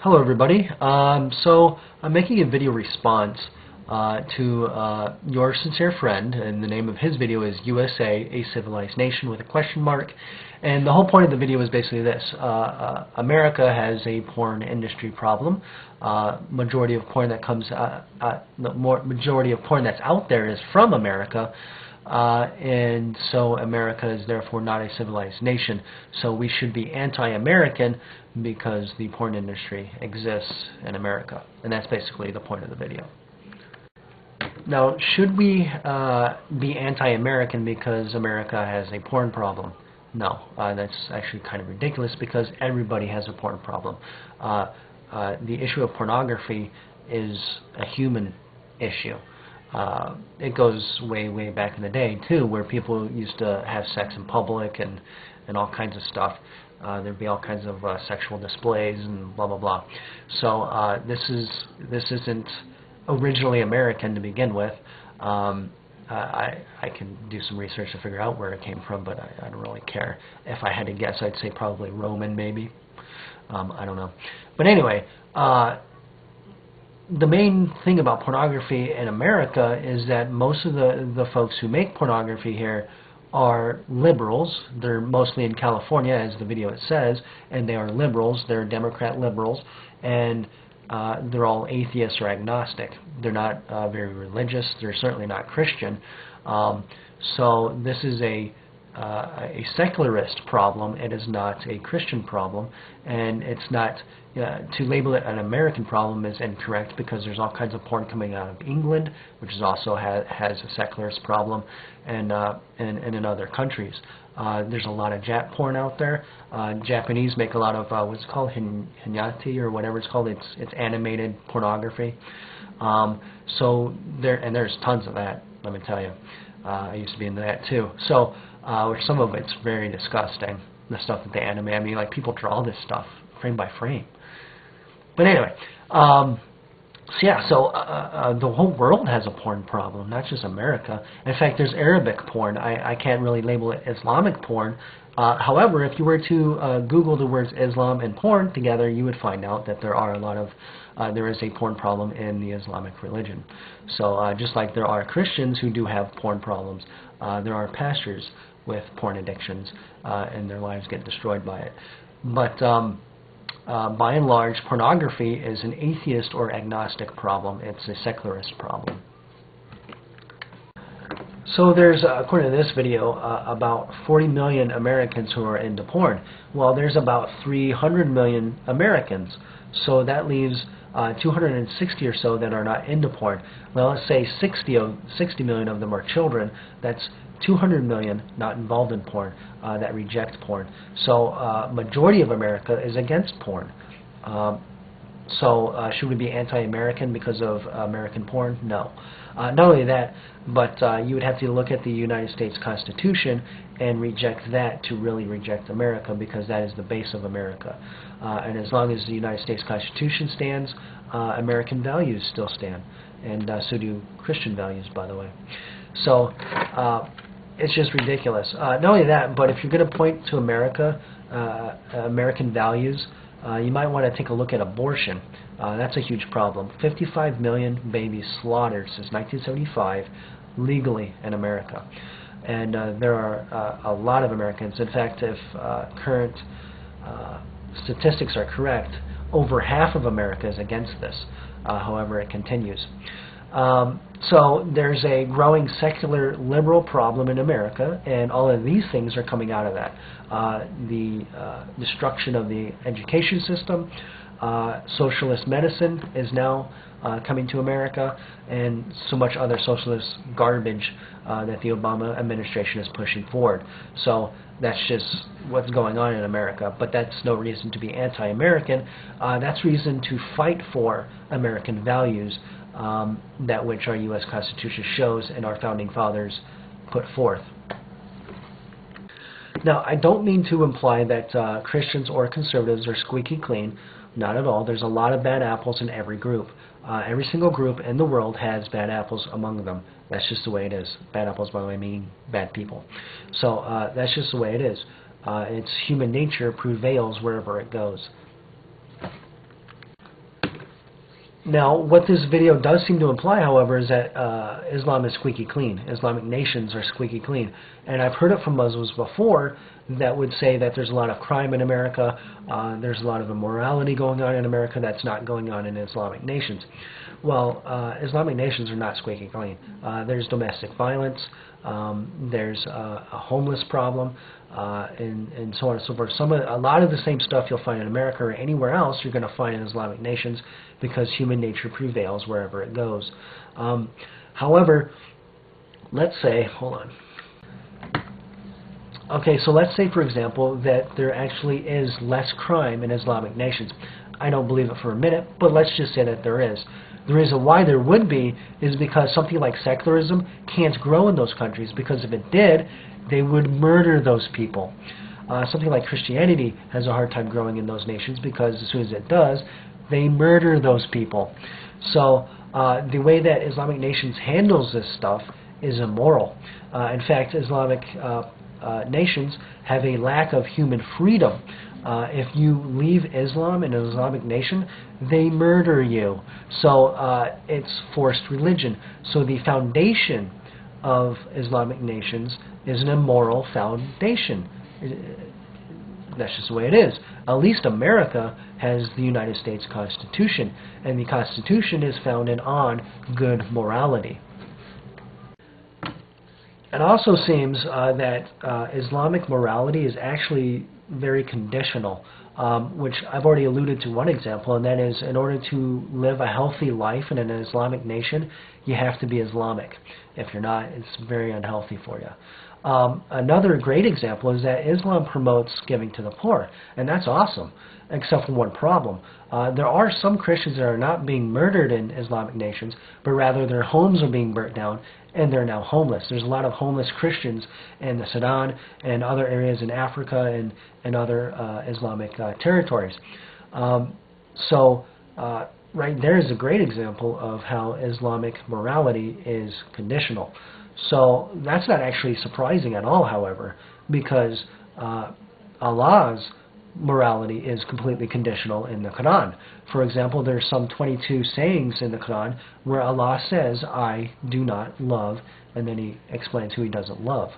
Hello everybody. So I'm making a video response to your sincere friend, and the name of his video is U.S.A. a civilized nation with a question mark. And the whole point of the video is basically this. America has a porn industry problem. Majority of porn that comes majority of porn that's out there is from America. And so America is therefore not a civilized nation. So we should be anti-American because the porn industry exists in America. And that's basically the point of the video. Now, should we be anti-American because America has a porn problem? No, that's actually kind of ridiculous because everybody has a porn problem. The issue of pornography is a human issue. It goes way back in the day too, where people used to have sex in public and all kinds of stuff. There'd be all kinds of sexual displays and blah blah blah. So this isn't originally American to begin with. I can do some research to figure out where it came from, but I don't really care. If I had to guess, I'd say probably Roman, maybe. I don't know. But anyway, the main thing about pornography in America is that most of the folks who make pornography here are liberals. They're mostly in California, as the video it says, and they are liberals. They're Democrat liberals, and they're all atheists or agnostic. They're not very religious. They're certainly not Christian. So this is a secularist problem. It is not a Christian problem, and it's not to label it an American problem is incorrect because there's all kinds of porn coming out of England, which is also has a secularist problem, and in other countries. There's a lot of Jap porn out there. Japanese make a lot of what's called hinyati or whatever it's called. It's animated pornography. So there's tons of that. Let me tell you. I used to be into that too. So some of it's very disgusting. The stuff that they animate. I mean, like people draw this stuff frame by frame. But anyway, so yeah, so the whole world has a porn problem, not just America. In fact, there's Arabic porn. I can't really label it Islamic porn. However, if you were to Google the words Islam and porn together, you would find out that there are a lot of there is a porn problem in the Islamic religion. So just like there are Christians who do have porn problems, there are pastors with porn addictions, and their lives get destroyed by it. But by and large, pornography is an atheist or agnostic problem. It's a secularist problem. So there's, according to this video, about 40 million Americans who are into porn. Well, there's about 300 million Americans. So that leaves 260 or so that are not into porn. Well, let's say 60 million of them are children. That's 200 million not involved in porn that reject porn. So majority of America is against porn. So should we be anti-American because of American porn? No. Not only that, but you would have to look at the United States Constitution and reject that to really reject America, because that is the base of America. And as long as the United States Constitution stands, American values still stand. And so do Christian values, by the way. So it's just ridiculous. Not only that, but if you're going to point to America, American values, you might want to take a look at abortion. That's a huge problem. 55 million babies slaughtered since 1975 legally in America. And there are a lot of Americans. In fact, if current statistics are correct, over half of America is against this. However, it continues. So there's a growing secular liberal problem in America, and all of these things are coming out of that. The destruction of the education system, socialist medicine is now coming to America, and so much other socialist garbage that the Obama administration is pushing forward. So that's just what's going on in America, but that's no reason to be anti-American. That's reason to fight for American values, that which our U.S. Constitution shows and our founding fathers put forth. Now, I don't mean to imply that Christians or conservatives are squeaky clean. Not at all. There's a lot of bad apples in every group. Every single group in the world has bad apples among them. That's just the way it is. Bad apples, by the way, mean bad people. So that's just the way it is. It's human nature prevails wherever it goes. Now, what this video does seem to imply, however, is that Islam is squeaky clean. Islamic nations are squeaky clean. And I've heard it from Muslims before that would say that there's a lot of crime in America, there's a lot of immorality going on in America that's not going on in Islamic nations. Well, Islamic nations are not squeaky clean. There's domestic violence, there's a homeless problem, and so on and so forth. A lot of the same stuff you'll find in America or anywhere else you're going to find in Islamic nations, because human nature prevails wherever it goes. However, let's say, hold on. Okay, so let's say, for example, that there actually is less crime in Islamic nations. I don't believe it for a minute, but let's just say that there is. The reason why there would be is because something like secularism can't grow in those countries, because if it did, they would murder those people. Something like Christianity has a hard time growing in those nations, because as soon as it does, they murder those people. So the way that Islamic nations handles this stuff is immoral. In fact, Islamic nations have a lack of human freedom. If you leave Islam in an Islamic nation, they murder you. So it's forced religion. So the foundation of Islamic nations is an immoral foundation. That's just the way it is. At least America has the United States Constitution, and the Constitution is founded on good morality. It also seems that Islamic morality is actually very conditional, which I've already alluded to one example, and that is, in order to live a healthy life in an Islamic nation, you have to be Islamic. If you're not, it's very unhealthy for you. Another great example is that Islam promotes giving to the poor, and that's awesome, except for one problem. There are some Christians that are not being murdered in Islamic nations, but rather their homes are being burnt down, and they're now homeless. There's a lot of homeless Christians in the Sudan and other areas in Africa and other Islamic territories. Right there is a great example of how Islamic morality is conditional. So that's not actually surprising at all, however, because Allah's morality is completely conditional in the Quran. For example, there's some 22 sayings in the Quran where Allah says, "I do not love," and then He explains who He doesn't love.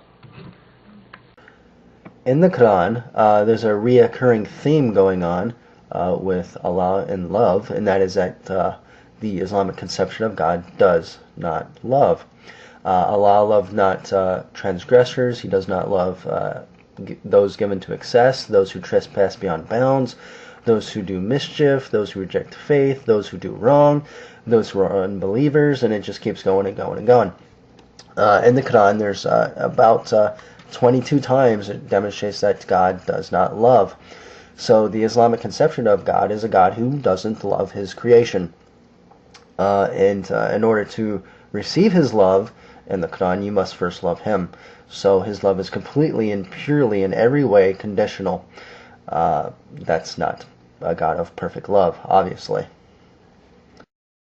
In the Quran, there's a reoccurring theme going on with Allah and love, and that is that the Islamic conception of God does not love. Allah loved not transgressors. He does not love those given to excess, those who trespass beyond bounds, those who do mischief, those who reject faith, those who do wrong, those who are unbelievers, and it just keeps going and going and going. In the Quran, there's about 22 times it demonstrates that God does not love. So the Islamic conception of God is a God who doesn't love His creation. And in order to receive His love in the Quran, you must first love Him. So His love is completely and purely in every way conditional. That's not a God of perfect love, obviously.